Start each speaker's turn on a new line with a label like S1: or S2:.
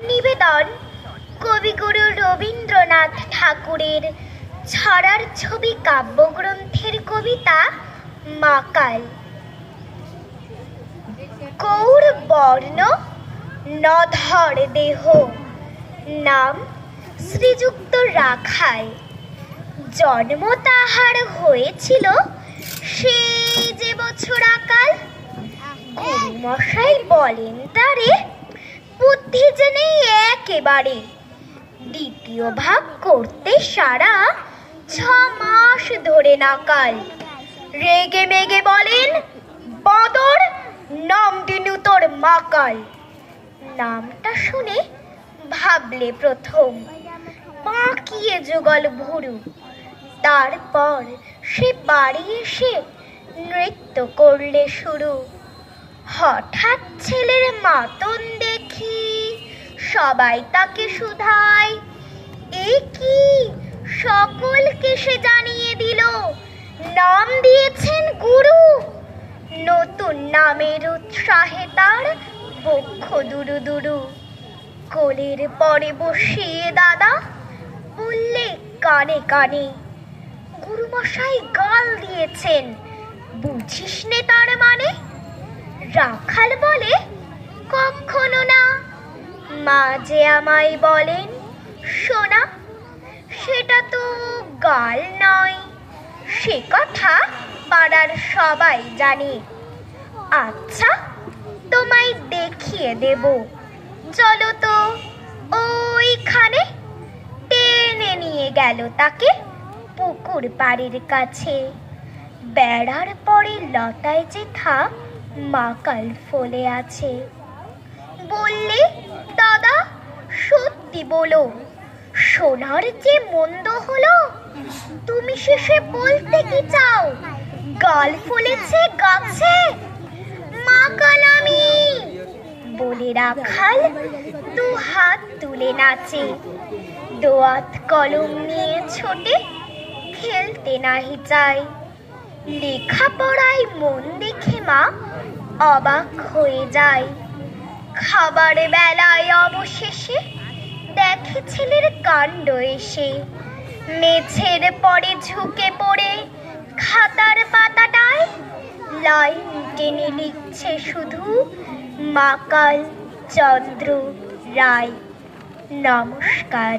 S1: নিবেদন কবিগুরু রবীন্দ্রনাথ ঠাকুরের ছড়ার ছবি কাব্যগ্রন্থের কবিতা মাকাল। গৌর বর্ণ নধর দেহ, নাম শ্রীযুক্ত রাখাল। জন্ম তাহার হয়েছিল সেই যে বছর আকাল। গুরুমশাই বলেন তারে বুদ্ধি যে নেই একেবারে, দ্বিতীয় ভাগ করতে সারা 6 মাস ধরে নাকাল। রেগে মেগে বলেন, বাঁদর নাম দিনু তোর মাকাল। নামটা শুনে ভাবলে প্রথম, বাঁকিয়ে যুগল ভুরু। তারপর সে বাড়ি এসে নৃত্য করলে শুরু। হঠাৎ ছেলের মাতন দেখি সবাই তাকে শুধায়, এ কি সকলকে সে জানিয়ে দিল, নাম দিয়েছেন গুরু। নতুন নামের উৎসাহে তার বক্ষ দুরু দুরু। কোলের পরে বসিয়ে দাদা বললে কানে কানে, গুরুমশাই গাল দিয়েছেন, বুঝিস নে তার মানে। রাখাল বলে, কখনো না। মা যে আমায় বলেন, শোনা, সেটা তো গাল নয়, সে কথা পাড়ার সবাই জানে। আচ্ছা, তোমায় দেখিয়ে দেব, চলো তো ওইখানে। টেনে নিয়ে গেল তাকে পুকুর পাড়ের কাছে। বেড়ার পরে লতায় যেথা মাকাল ফলে আছে। বললে, দাদা সত্যি বলো, সোনার যে মন্দ হলো, তুমি শেষে বলতে কি চাও, গাল ফলেছে গাছে? মাকাল আমি বলে রাখাল 2 হাত তুলে নাচে। দোয়াত কলম নিয়ে ছোটে, খেলতে নাহি চায়। লেখাপড়ায় মন দেখে মা অবাক হয়ে যায়। খাবার বেলায় অবশেষে দেখে ছেলের কাণ্ড এসে। মেঝের পরে ঝুঁকে পড়ে খাতার পাতাটায় লাইন টেনে লিখছে শুধু মাকাল চন্দ্র রায়। নমস্কার।